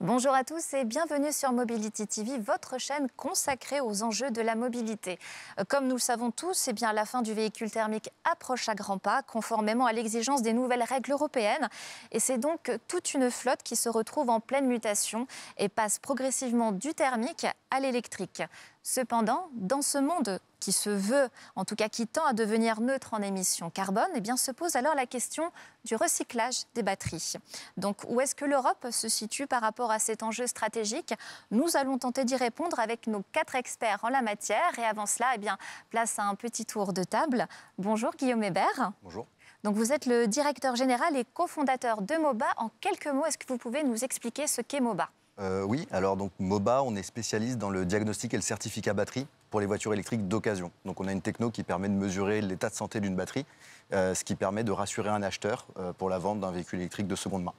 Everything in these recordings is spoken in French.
Bonjour à tous et bienvenue sur Mobility TV, votre chaîne consacrée aux enjeux de la mobilité. Comme nous le savons tous, la fin du véhicule thermique approche à grands pas, conformément à l'exigence des nouvelles règles européennes. Et c'est donc toute une flotte qui se retrouve en pleine mutation et passe progressivement du thermique à l'électrique. Cependant, dans ce monde qui se veut, en tout cas qui tend à devenir neutre en émissions carbone, se pose alors la question du recyclage des batteries. Donc, où est-ce que l'Europe se situe par rapport à cet enjeu stratégique? Nous allons tenter d'y répondre avec nos 4 experts en la matière. Et avant cela, place à un petit tour de table. Bonjour Guillaume Hébert. Bonjour. Donc, vous êtes le directeur général et cofondateur de MOBA. En quelques mots, est-ce que vous pouvez nous expliquer ce qu'est MOBA? Oui, alors donc MOBA, on est spécialiste dans le diagnostic et le certificat batterie pour les voitures électriques d'occasion. Donc on a une techno qui permet de mesurer l'état de santé d'une batterie, ce qui permet de rassurer un acheteur pour la vente d'un véhicule électrique de seconde main.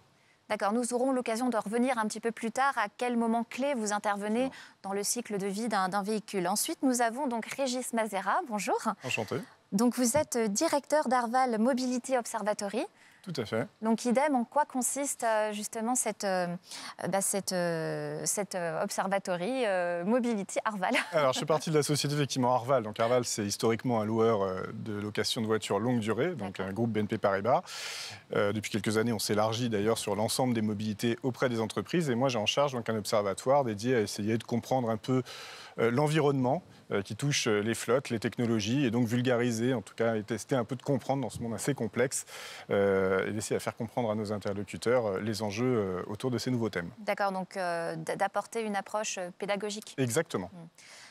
D'accord, nous aurons l'occasion de revenir un petit peu plus tard à quel moment clé vous intervenez dans le cycle de vie d'un véhicule. Ensuite, nous avons donc Régis Mazera. Bonjour. Enchanté. Donc vous êtes directeur d'Arval Mobility Observatory. Tout à fait. Donc idem, en quoi consiste justement cette observatory Mobility Arval? Alors, je fais partie de la société effectivement Arval. Donc Arval, c'est historiquement un loueur de location de voitures longue durée, donc un groupe BNP Paribas. Depuis quelques années, on s'élargit d'ailleurs sur l'ensemble des mobilités auprès des entreprises. Et moi, j'ai en charge donc un observatoire dédié à essayer de comprendre un peu l'environnement qui touche les flottes, les technologies, et donc vulgariser, en tout cas, et tester un peu de comprendre dans ce monde assez complexe, et d'essayer à faire comprendre à nos interlocuteurs les enjeux autour de ces nouveaux thèmes. D'accord, donc d'apporter une approche pédagogique. Exactement.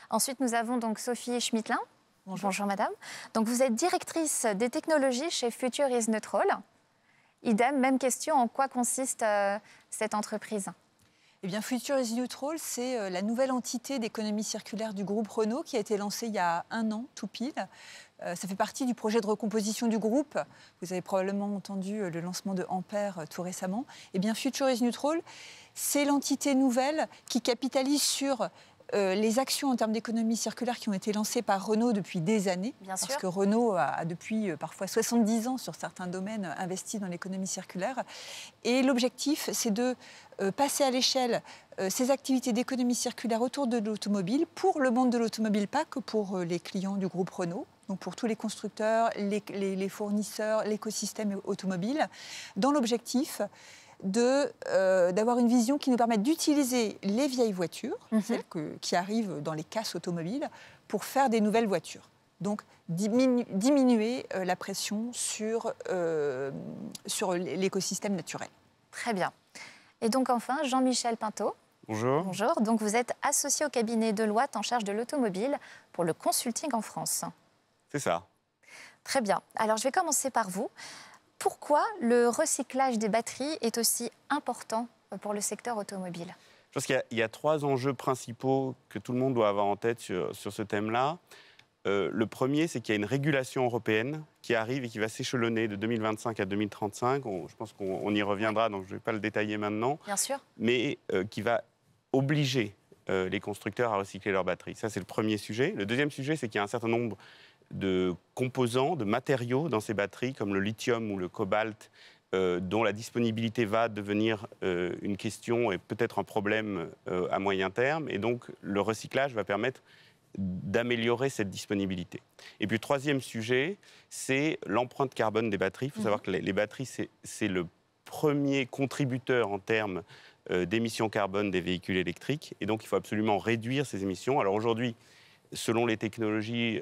Ensuite, nous avons donc Sophie Schmittlin. Bonjour madame. Donc vous êtes directrice des technologies chez Future is Neutral. Idem, même question, en quoi consiste cette entreprise? Eh bien, Future is Neutral, c'est la nouvelle entité d'économie circulaire du groupe Renault qui a été lancée il y a 1 an, tout pile. Ça fait partie du projet de recomposition du groupe. Vous avez probablement entendu le lancement de Ampère tout récemment. Eh bien, Future is Neutral, c'est l'entité nouvelle qui capitalise sur les actions en termes d'économie circulaire qui ont été lancées par Renault depuis des années. Bien sûr. Parce que Renault a depuis parfois 70 ans sur certains domaines investi dans l'économie circulaire. Et l'objectif, c'est de passer à l'échelle ces activités d'économie circulaire autour de l'automobile, pour le monde de l'automobile, pas que pour les clients du groupe Renault, donc pour tous les constructeurs, les fournisseurs, l'écosystème automobile, dans l'objectif d'avoir une vision qui nous permette d'utiliser les vieilles voitures, celles qui arrivent dans les casses automobiles, pour faire des nouvelles voitures. Donc diminuer la pression sur l'écosystème naturel. Très bien. Et donc enfin, Jean-Michel Pinto. Bonjour. Bonjour. Donc vous êtes associé au cabinet Deloitte en charge de l'automobile pour le consulting en France. C'est ça. Très bien. Alors je vais commencer par vous. Pourquoi le recyclage des batteries est aussi important pour le secteur automobile? Je pense qu'il y a 3 enjeux principaux que tout le monde doit avoir en tête sur ce thème-là. Le premier, c'est qu'il y a une régulation européenne qui arrive et qui va s'échelonner de 2025 à 2035. Je pense qu'on y reviendra, donc je ne vais pas le détailler maintenant. Bien sûr. Mais qui va obliger les constructeurs à recycler leurs batteries. Ça, c'est le premier sujet. Le deuxième sujet, c'est qu'il y a un certain nombre de composants, de matériaux dans ces batteries, comme le lithium ou le cobalt, dont la disponibilité va devenir une question et peut-être un problème à moyen terme. Et donc, le recyclage va permettre d'améliorer cette disponibilité. Et puis, le troisième sujet, c'est l'empreinte carbone des batteries. Il faut savoir que les batteries, c'est le premier contributeur en termes d'émissions carbone des véhicules électriques. Et donc, il faut absolument réduire ces émissions. Alors aujourd'hui, selon les technologies,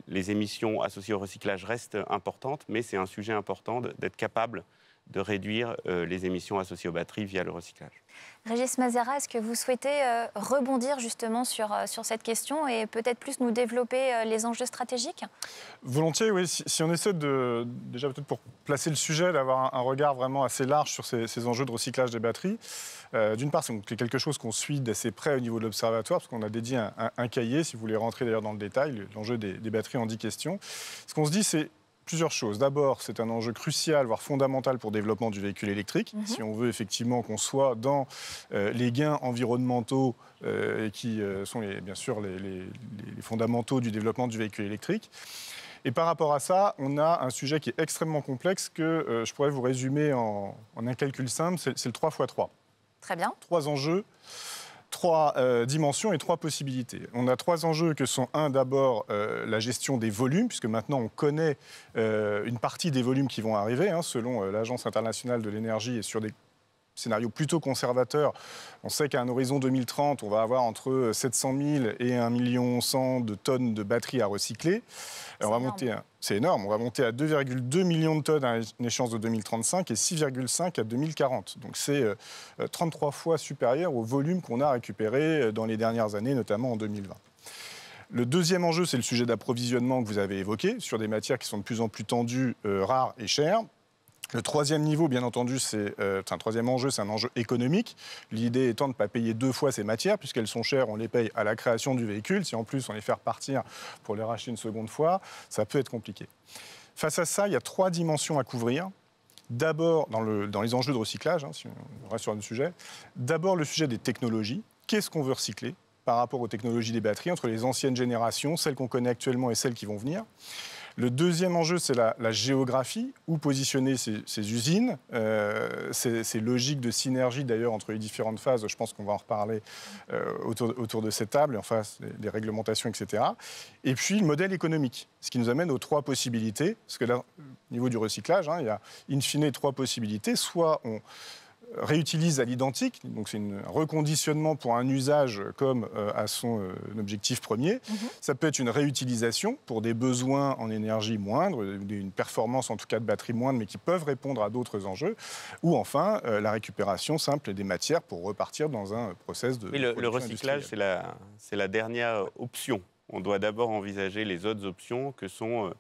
les émissions associées au recyclage restent importantes, mais c'est un sujet important d'être capable de réduire les émissions associées aux batteries via le recyclage. Régis Mazera, est-ce que vous souhaitez rebondir justement sur cette question et peut-être plus nous développer les enjeux stratégiques? Volontiers, oui. Si on essaie déjà peut-être pour placer le sujet, d'avoir un regard vraiment assez large sur ces enjeux de recyclage des batteries. D'une part, c'est quelque chose qu'on suit d'assez près au niveau de l'Observatoire, parce qu'on a dédié un cahier, si vous voulez rentrer d'ailleurs dans le détail, l'enjeu des batteries en 10 questions. Ce qu'on se dit, c'est plusieurs choses. D'abord, c'est un enjeu crucial, voire fondamental pour le développement du véhicule électrique. Si on veut effectivement qu'on soit dans les gains environnementaux qui sont bien sûr les fondamentaux du développement du véhicule électrique. Et par rapport à ça, on a un sujet qui est extrêmement complexe que je pourrais vous résumer en un calcul simple, c'est le 3 x 3. Très bien. 3 enjeux, 3 dimensions et 3 possibilités. On a 3 enjeux que sont, d'abord la gestion des volumes, puisque maintenant on connaît une partie des volumes qui vont arriver, selon l'Agence internationale de l'énergie et sur des scénario plutôt conservateur. On sait qu'à un horizon 2030, on va avoir entre 700 000 et 1,1 million de tonnes de batteries à recycler. C'est énorme. On va monter à 2,2 millions de tonnes à une échéance de 2035 et 6,5 à 2040. Donc c'est 33 fois supérieur au volume qu'on a récupéré dans les dernières années, notamment en 2020. Le deuxième enjeu, c'est le sujet d'approvisionnement que vous avez évoqué, sur des matières qui sont de plus en plus tendues, rares et chères. Le troisième niveau, bien entendu, troisième enjeu, c'est un enjeu économique. L'idée étant de ne pas payer 2 fois ces matières, puisqu'elles sont chères, on les paye à la création du véhicule. Si en plus on les fait repartir pour les racheter une seconde fois, ça peut être compliqué. Face à ça, il y a 3 dimensions à couvrir. D'abord, dans les enjeux de recyclage, si on reste sur le sujet, d'abord le sujet des technologies. Qu'est-ce qu'on veut recycler par rapport aux technologies des batteries, entre les anciennes générations, celles qu'on connaît actuellement et celles qui vont venir. Le deuxième enjeu, c'est la géographie, où positionner ces usines. C'est logique de synergie d'ailleurs entre les différentes phases, je pense qu'on va en reparler autour de cette table, en face des réglementations, etc. Et puis le modèle économique, ce qui nous amène aux 3 possibilités, parce que là, au niveau du recyclage, il y a in fine 3 possibilités. Soit on réutilise à l'identique, donc c'est un reconditionnement pour un usage comme à son objectif premier. Ça peut être une réutilisation pour des besoins en énergie moindres, une performance en tout cas de batterie moindre, mais qui peuvent répondre à d'autres enjeux. Ou enfin, la récupération simple des matières pour repartir dans un process de production le recyclage, c'est la dernière option. On doit d'abord envisager les autres options que sont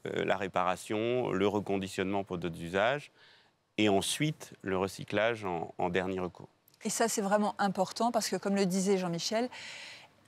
la réparation, le reconditionnement pour d'autres usages, et ensuite le recyclage en dernier recours. Et ça, c'est vraiment important parce que, comme le disait Jean-Michel,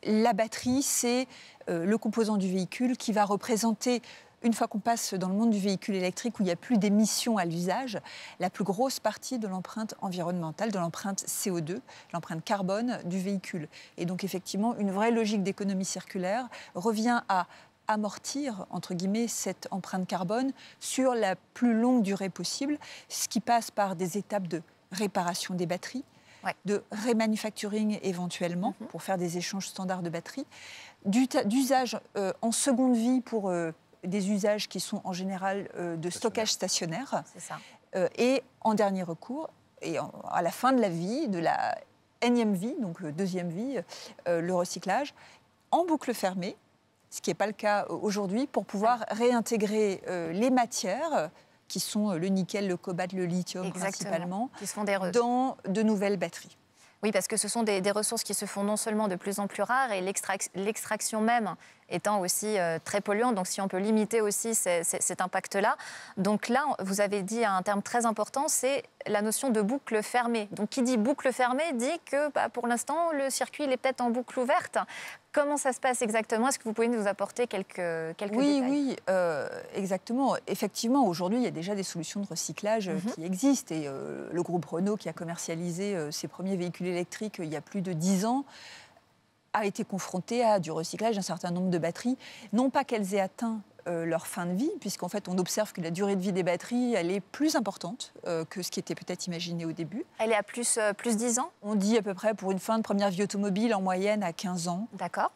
la batterie, c'est le composant du véhicule qui va représenter, une fois qu'on passe dans le monde du véhicule électrique où il n'y a plus d'émissions à l'usage, la plus grosse partie de l'empreinte environnementale, de l'empreinte CO2, l'empreinte carbone du véhicule. Et donc, effectivement, une vraie logique d'économie circulaire revient à amortir, entre guillemets, cette empreinte carbone sur la plus longue durée possible, ce qui passe par des étapes de réparation des batteries, de remanufacturing éventuellement, pour faire des échanges standards de batteries, d'usage en seconde vie pour des usages qui sont en général de stockage stationnaire, et en dernier recours, et à la fin de la vie, de la énième vie, donc deuxième vie, le recyclage, en boucle fermée, ce qui n'est pas le cas aujourd'hui, pour pouvoir réintégrer les matières, qui sont le nickel, le cobalt, le lithium principalement, qui sont dans de nouvelles batteries. Oui, parce que ce sont des ressources qui se font non seulement de plus en plus rares, et l'extraction même étant aussi très polluante. Donc si on peut limiter aussi cet impact-là. Donc là, vous avez dit un terme très important, c'est la notion de boucle fermée. Donc qui dit boucle fermée dit que pour l'instant, le circuit il est peut-être en boucle ouverte. Comment ça se passe exactement? Est-ce que vous pouvez nous apporter quelques détails? Oui, exactement. Effectivement, aujourd'hui, il y a déjà des solutions de recyclage qui existent. Et le groupe Renault, qui a commercialisé ses premiers véhicules électriques il y a plus de 10 ans, a été confronté à du recyclage d'un certain nombre de batteries. Non pas qu'elles aient atteint leur fin de vie, puisqu'en fait, on observe que la durée de vie des batteries, elle est plus importante que ce qui était peut-être imaginé au début. Elle est à plus 10 ans? On dit à peu près pour une fin de première vie automobile, en moyenne à 15 ans. D'accord.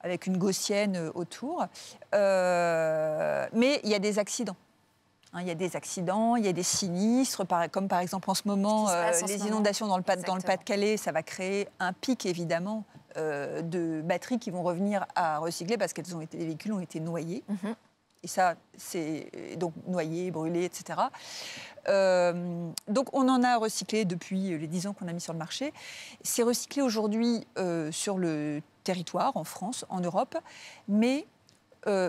Avec une gaussienne autour. Mais il y a des accidents. Il y a des accidents, il y a des sinistres, comme par exemple en ce moment, les inondations dans le Pas-de-Calais, ça va créer un pic évidemment de batteries qui vont revenir à recycler parce que les véhicules ont été noyés. Et ça, c'est donc noyé, brûlé, etc. Donc on en a recyclé depuis les 10 ans qu'on a mis sur le marché. C'est recyclé aujourd'hui sur le territoire, en France, en Europe, mais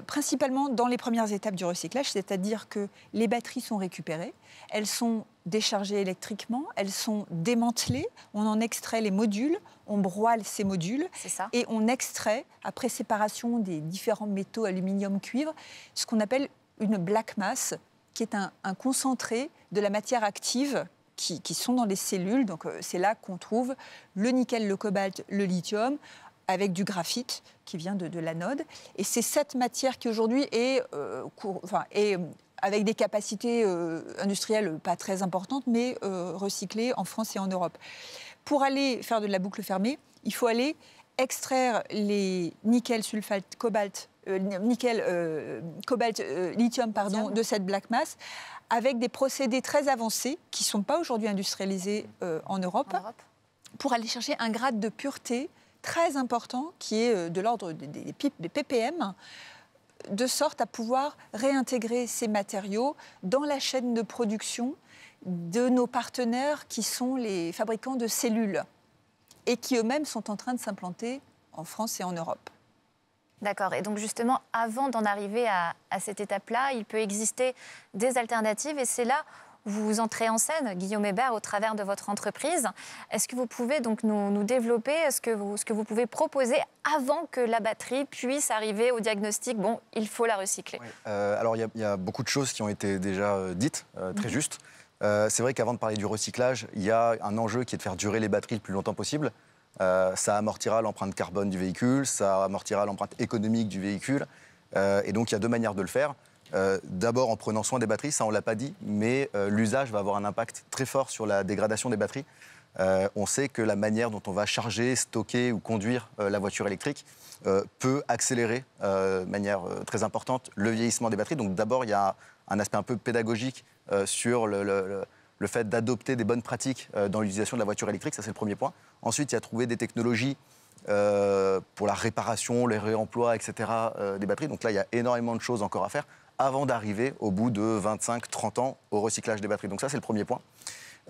principalement dans les premières étapes du recyclage, c'est-à-dire que les batteries sont récupérées, elles sont déchargées électriquement, elles sont démantelées, on en extrait les modules, on broie ces modules et on extrait, après séparation des différents métaux, aluminium, cuivre, ce qu'on appelle une black mass, qui est un concentré de la matière active qui sont dans les cellules. Donc c'est là qu'on trouve le nickel, le cobalt, le lithium, avec du graphite qui vient de l'anode. Et c'est cette matière qui aujourd'hui est avec des capacités industrielles pas très importantes, mais recyclées en France et en Europe. Pour aller faire de la boucle fermée, il faut aller extraire les nickel, sulfate, cobalt, lithium, de cette black mass, avec des procédés très avancés qui ne sont pas aujourd'hui industrialisés en Europe, pour aller chercher un grade de pureté très important qui est de l'ordre des ppm, de sorte à pouvoir réintégrer ces matériaux dans la chaîne de production de nos partenaires qui sont les fabricants de cellules et qui eux-mêmes sont en train de s'implanter en France et en Europe. D'accord. Et donc justement, avant d'en arriver à cette étape-là, il peut exister des alternatives et c'est là où vous entrez en scène, Guillaume Hébert, au travers de votre entreprise. Est-ce que vous pouvez donc nous développer ce que vous pouvez proposer avant que la batterie puisse arriver au diagnostic, bon, il faut la recycler? Oui. Alors il y a beaucoup de choses qui ont été déjà dites, très justes. C'est vrai qu'avant de parler du recyclage, il y a un enjeu qui est de faire durer les batteries le plus longtemps possible. Ça amortira l'empreinte carbone du véhicule, ça amortira l'empreinte économique du véhicule. Et donc il y a deux manières de le faire. D'abord en prenant soin des batteries, ça on ne l'a pas dit, mais l'usage va avoir un impact très fort sur la dégradation des batteries. On sait que la manière dont on va charger, stocker ou conduire la voiture électrique peut accélérer de manière très importante le vieillissement des batteries. Donc d'abord, il y a un aspect un peu pédagogique sur le fait d'adopter des bonnes pratiques dans l'utilisation de la voiture électrique, ça c'est le premier point. Ensuite, il y a trouvé des technologies pour la réparation, le réemploi, etc. Des batteries. Donc là, il y a énormément de choses encore à faire avant d'arriver au bout de 25-30 ans au recyclage des batteries. Donc ça, c'est le premier point.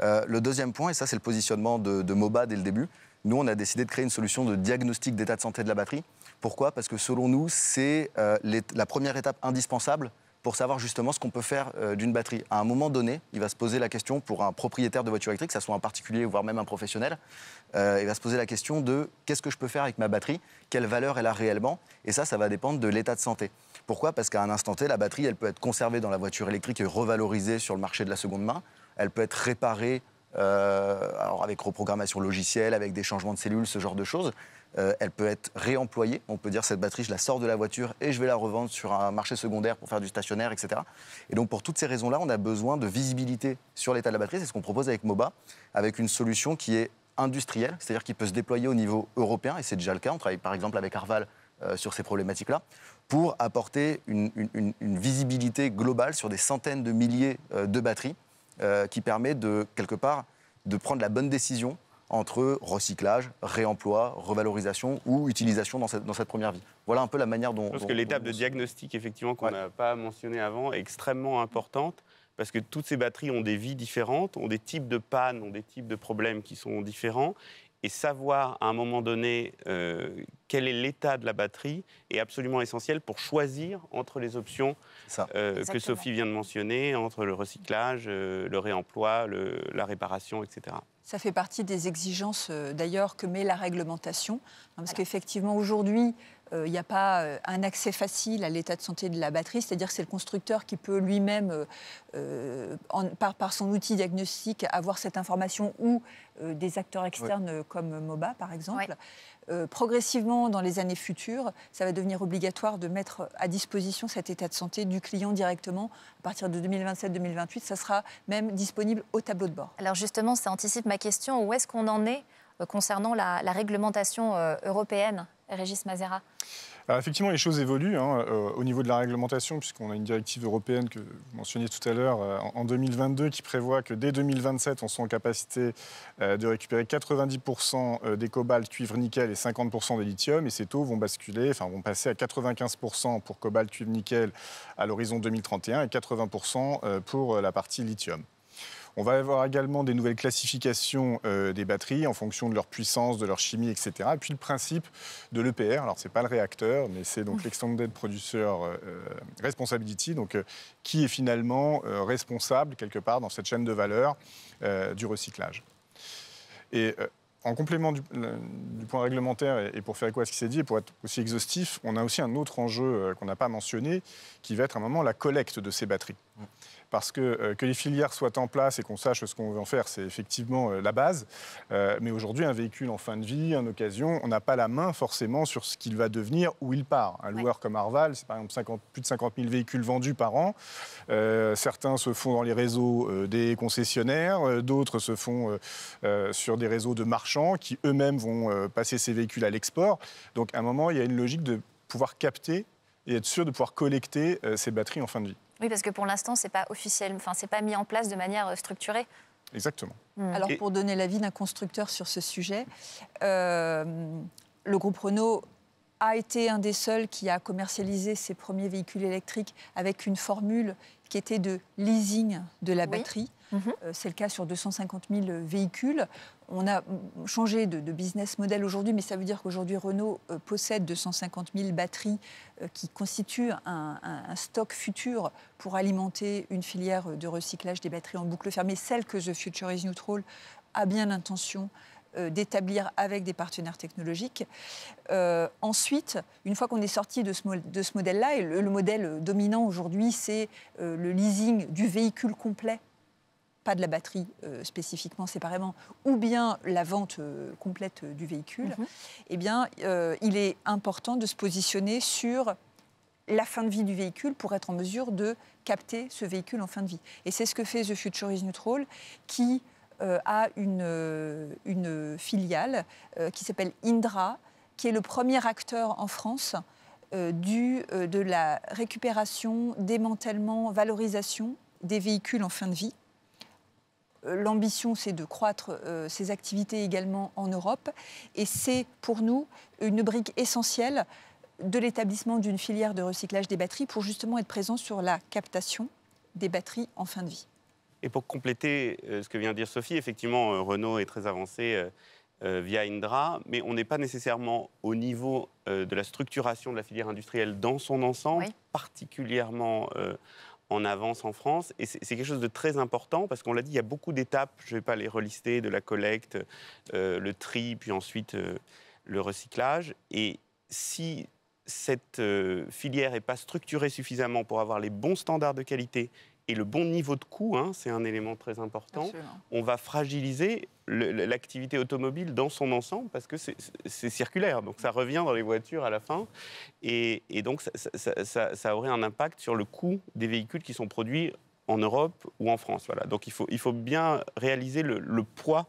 Le deuxième point, et ça c'est le positionnement de Moba dès le début, nous on a décidé de créer une solution de diagnostic d'état de santé de la batterie. Pourquoi ? Parce que selon nous, c'est la première étape indispensable pour savoir justement ce qu'on peut faire d'une batterie. À un moment donné, il va se poser la question pour un propriétaire de voiture électrique, que ce soit un particulier voire même un professionnel, il va se poser la question de qu'est-ce que je peux faire avec ma batterie, quelle valeur elle a réellement, et ça va dépendre de l'état de santé. Pourquoi ? Parce qu'à un instant T, la batterie, elle peut être conservée dans la voiture électrique et revalorisée sur le marché de la seconde main. Elle peut être réparée alors avec reprogrammation logicielle, avec des changements de cellules, ce genre de choses. Elle peut être réemployée. On peut dire cette batterie, je la sors de la voiture et je vais la revendre sur un marché secondaire pour faire du stationnaire, etc. Et donc pour toutes ces raisons-là, on a besoin de visibilité sur l'état de la batterie. C'est ce qu'on propose avec Moba, avec une solution qui est industrielle, c'est-à-dire qui peut se déployer au niveau européen, et c'est déjà le cas. On travaille par exemple avec Arval sur ces problématiques-là, pour apporter une visibilité globale sur des centaines de milliers de batteries, qui permet de, quelque part, de prendre la bonne décision entre recyclage, réemploi, revalorisation ou utilisation dans cette première vie. Voilà un peu la manière dont... Je pense que l'étape de diagnostic, effectivement, qu'on n'a pas mentionné avant, est extrêmement importante, parce que toutes ces batteries ont des vies différentes, ont des types de pannes, ont des types de problèmes qui sont différents, et savoir à un moment donné quel est l'état de la batterie est absolument essentiel pour choisir entre les options que Sophie vient de mentionner, entre le recyclage, le réemploi, la réparation, etc. Ça fait partie des exigences d'ailleurs que met la réglementation, parce qu'effectivement aujourd'hui, il n'y a pas un accès facile à l'état de santé de la batterie, c'est-à-dire que c'est le constructeur qui peut lui-même, par son outil diagnostique, avoir cette information, ou des acteurs externes comme Moba par exemple. Progressivement, dans les années futures, ça va devenir obligatoire de mettre à disposition cet état de santé du client directement. À partir de 2027-2028, ça sera même disponible au tableau de bord. Alors justement, ça anticipe ma question. Où est-ce qu'on en est concernant la réglementation européenne, Régis Mazera? Alors effectivement, les choses évoluent au niveau de la réglementation, puisqu'on a une directive européenne que vous mentionniez tout à l'heure en 2022 qui prévoit que dès 2027, on soit en capacité de récupérer 90% des cobalt, cuivre, nickel et 50% des lithium. Et ces taux vont vont passer à 95% pour cobalt, cuivre, nickel à l'horizon 2031 et 80% pour la partie lithium. On va avoir également des nouvelles classifications des batteries en fonction de leur puissance, de leur chimie, etc. Et puis le principe de l'EPR, alors ce n'est pas le réacteur, mais c'est donc l'Extended Producer Responsibility, donc, qui est finalement responsable quelque part dans cette chaîne de valeur du recyclage. Et En complément du point réglementaire, et pour faire écho à ce qui s'est dit, et pour être aussi exhaustif, on a aussi un autre enjeu qu'on n'a pas mentionné, qui va être à un moment la collecte de ces batteries. Parce que les filières soient en place et qu'on sache ce qu'on veut en faire, c'est effectivement la base. Mais aujourd'hui, un véhicule en fin de vie, en occasion, on n'a pas la main forcément sur ce qu'il va devenir, où il part. Un loueur comme Arval, c'est par exemple plus de 50 000 véhicules vendus par an. Certains se font dans les réseaux des concessionnaires, d'autres se font sur des réseaux de marchands qui eux-mêmes vont passer ces véhicules à l'export. Donc à un moment, il y a une logique de pouvoir capter et être sûr de pouvoir collecter ces batteries en fin de vie. Oui, parce que pour l'instant, c'est pas officiel, enfin, c'est pas mis en place de manière structurée. Exactement. Alors, pour donner l'avis d'un constructeur sur ce sujet, le groupe Renault a été un des seuls qui a commercialisé ses premiers véhicules électriques avec une formule qui était de leasing de la batterie. C'est le cas sur 250 000 véhicules. On a changé de business model aujourd'hui, mais ça veut dire qu'aujourd'hui, Renault possède 250 000 batteries qui constituent un stock futur pour alimenter une filière de recyclage des batteries en boucle fermée, celle que The Future is Neutral a bien l'intention d'établir avec des partenaires technologiques. Ensuite, une fois qu'on est sorti de ce modèle-là, et le modèle dominant aujourd'hui, c'est le leasing du véhicule complet, pas de la batterie spécifiquement, séparément, ou bien la vente complète du véhicule, eh bien, il est important de se positionner sur la fin de vie du véhicule pour être en mesure de capter ce véhicule en fin de vie. Et c'est ce que fait The Future is Neutral, qui a une filiale qui s'appelle Indra, qui est le premier acteur en France de la récupération, démantèlement, valorisation des véhicules en fin de vie. L'ambition, c'est de croître ces activités également en Europe. Et c'est pour nous une brique essentielle de l'établissement d'une filière de recyclage des batteries pour justement être présent sur la captation des batteries en fin de vie. Et pour compléter ce que vient de dire Sophie, effectivement, Renault est très avancé via Indra, mais on n'est pas nécessairement au niveau de la structuration de la filière industrielle dans son ensemble, particulièrement en avance en France. Et c'est quelque chose de très important, parce qu'on l'a dit, il y a beaucoup d'étapes, je ne vais pas les relister, de la collecte, le tri, puis ensuite le recyclage. Et si cette filière n'est pas structurée suffisamment pour avoir les bons standards de qualité et le bon niveau de coût, c'est un élément très important. Absolument. On va fragiliser l'activité automobile dans son ensemble parce que c'est circulaire, donc ça revient dans les voitures à la fin et donc ça aurait un impact sur le coût des véhicules qui sont produits en Europe ou en France. Voilà. Donc il faut bien réaliser le poids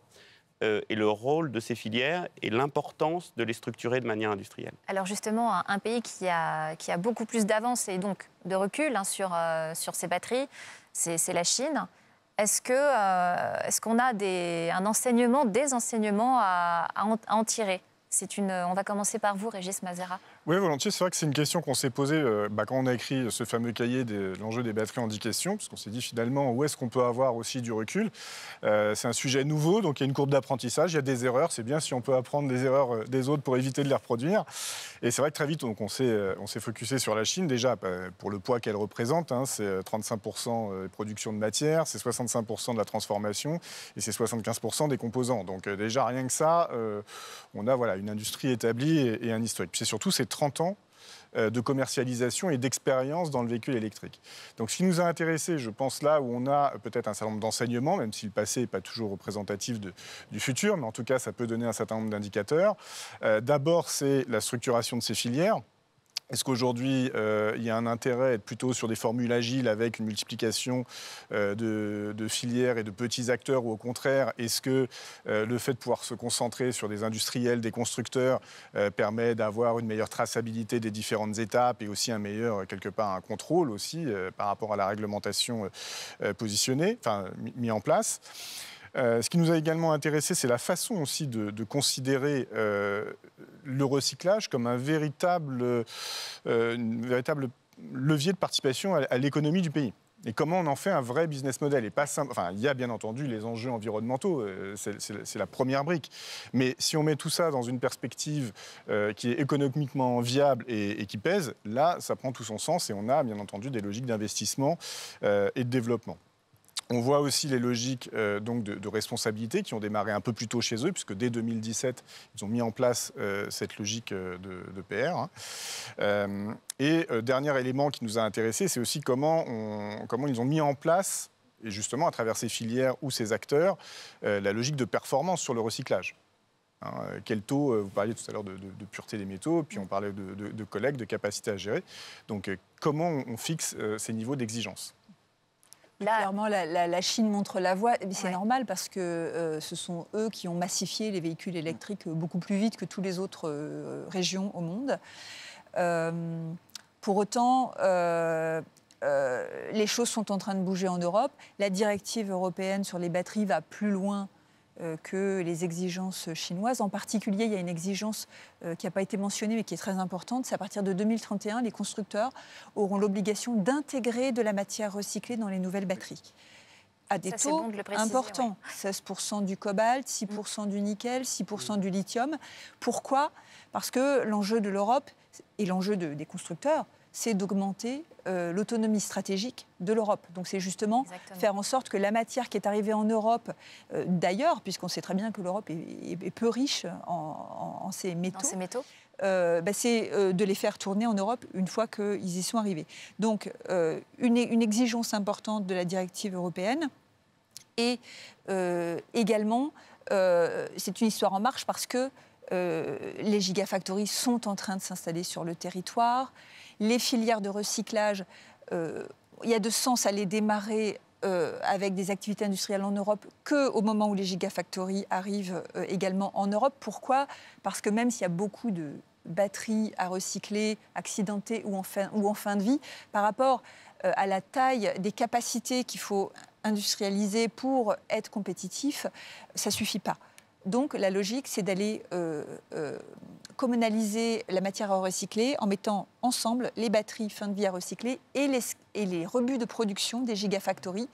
et le rôle de ces filières et l'importance de les structurer de manière industrielle. Alors justement, un pays qui a beaucoup plus d'avance et donc de recul sur ces batteries, c'est la Chine. Est-ce qu'on a des enseignements à en tirer ? On va commencer par vous, Régis Mazera. Oui, volontiers. C'est vrai que c'est une question qu'on s'est posée quand on a écrit ce fameux cahier de l'enjeu des batteries en 10 questions, parce qu'on s'est dit finalement où est-ce qu'on peut avoir aussi du recul. C'est un sujet nouveau, donc il y a une courbe d'apprentissage, il y a des erreurs. C'est bien si on peut apprendre des erreurs des autres pour éviter de les reproduire. Et c'est vrai que très vite, donc, on s'est focusé sur la Chine, déjà pour le poids qu'elle représente. C'est 35% de production de matière, c'est 65% de la transformation et c'est 75% des composants. Donc déjà, rien que ça, on a une industrie établie et un historique. Puis c'est surtout ces 30 ans de commercialisation et d'expérience dans le véhicule électrique. Donc ce qui nous a intéressés, je pense là où on a peut-être un certain nombre d'enseignements, même si le passé n'est pas toujours représentatif du futur, mais en tout cas ça peut donner un certain nombre d'indicateurs. D'abord, c'est la structuration de ces filières. Est-ce qu'aujourd'hui, il y a un intérêt à être plutôt sur des formules agiles avec une multiplication de filières et de petits acteurs, ou au contraire, est-ce que le fait de pouvoir se concentrer sur des industriels, des constructeurs, permet d'avoir une meilleure traçabilité des différentes étapes et aussi un meilleur, quelque part, un contrôle aussi par rapport à la réglementation positionnée, enfin mis en place ? Ce qui nous a également intéressé, c'est la façon aussi de considérer le recyclage comme un véritable levier de participation à l'économie du pays. Et comment on en fait un vrai business model et pas simple. Enfin, il y a bien entendu les enjeux environnementaux, c'est la première brique. Mais si on met tout ça dans une perspective qui est économiquement viable et qui pèse, là, ça prend tout son sens et on a bien entendu des logiques d'investissement et de développement. On voit aussi les logiques donc de responsabilité qui ont démarré un peu plus tôt chez eux, puisque dès 2017, ils ont mis en place cette logique de PR. Hein. Dernier élément qui nous a intéressés, c'est aussi comment ils ont mis en place, et justement à travers ces filières ou ces acteurs, la logique de performance sur le recyclage. Hein, quel taux, vous parliez tout à l'heure de pureté des métaux, puis on parlait de collecte, de capacité à gérer. Donc comment on fixe ces niveaux d'exigence ? Clairement, la Chine montre la voie. C'est normal parce que ce sont eux qui ont massifié les véhicules électriques beaucoup plus vite que toutes les autres régions au monde. Pour autant, les choses sont en train de bouger en Europe. La directive européenne sur les batteries va plus loin que les exigences chinoises. En particulier, il y a une exigence qui n'a pas été mentionnée mais qui est très importante. C'est à partir de 2031, les constructeurs auront l'obligation d'intégrer de la matière recyclée dans les nouvelles batteries. À des taux importants, 16% du cobalt, 6% du nickel, 6% du lithium. Pourquoi ? Parce que l'enjeu de l'Europe et l'enjeu des constructeurs, c'est d'augmenter l'autonomie stratégique de l'Europe. Donc c'est justement faire en sorte que la matière qui est arrivée en Europe, d'ailleurs, puisqu'on sait très bien que l'Europe est peu riche en ces métaux, c'est de les faire tourner en Europe une fois qu'ils y sont arrivés. Donc une exigence importante de la directive européenne et également, c'est une histoire en marche parce que les gigafactories sont en train de s'installer sur le territoire. Les filières de recyclage, il y a de sens à les démarrer avec des activités industrielles en Europe qu'au moment où les gigafactories arrivent également en Europe. Pourquoi ? Parce que même s'il y a beaucoup de batteries à recycler, accidentées ou en fin de vie, par rapport à la taille des capacités qu'il faut industrialiser pour être compétitif, ça ne suffit pas. Donc la logique, c'est d'aller communaliser la matière à recycler en mettant ensemble les batteries fin de vie à recycler et les rebuts de production des gigafactories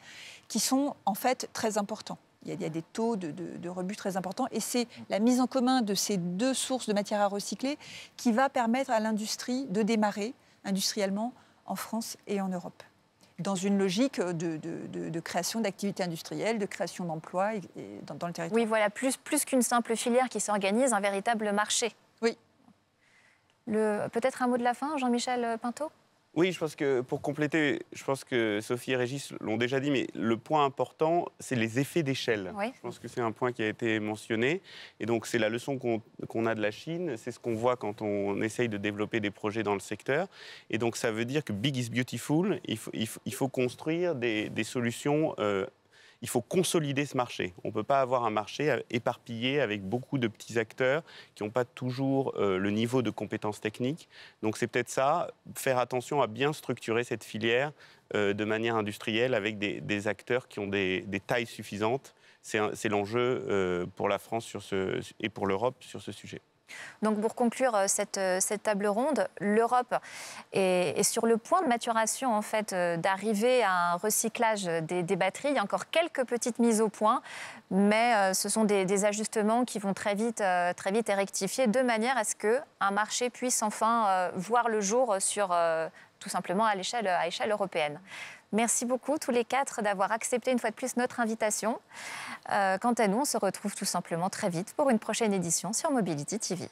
qui sont en fait très importants. Il y a des taux de rebut très importants et c'est la mise en commun de ces deux sources de matière à recycler qui va permettre à l'industrie de démarrer industriellement en France et en Europe, dans une logique de création d'activités industrielles, de création d'emplois dans le territoire. Oui, voilà, plus qu'une simple filière qui s'organise, un véritable marché. Oui. Peut-être un mot de la fin, Jean-Michel Pinto ? Oui, je pense que pour compléter, je pense que Sophie et Régis l'ont déjà dit, mais le point important, c'est les effets d'échelle. Oui. Je pense que c'est un point qui a été mentionné. Et donc, c'est la leçon qu'on a de la Chine. C'est ce qu'on voit quand on essaye de développer des projets dans le secteur. Et donc, ça veut dire que big is beautiful. Il faut construire des solutions. Il faut consolider ce marché. On ne peut pas avoir un marché éparpillé avec beaucoup de petits acteurs qui n'ont pas toujours le niveau de compétences techniques. Donc c'est peut-être ça, faire attention à bien structurer cette filière de manière industrielle avec des acteurs qui ont des tailles suffisantes. C'est l'enjeu pour la France et pour l'Europe sur ce sujet. Donc pour conclure cette table ronde, l'Europe est sur le point de maturation en fait, d'arriver à un recyclage des batteries. Il y a encore quelques petites mises au point, mais ce sont des ajustements qui vont très vite et rectifier de manière à ce qu'un marché puisse enfin voir le jour tout simplement à échelle européenne. Merci beaucoup tous les quatre d'avoir accepté une fois de plus notre invitation. Quant à nous, on se retrouve tout simplement très vite pour une prochaine édition sur Mobility TV.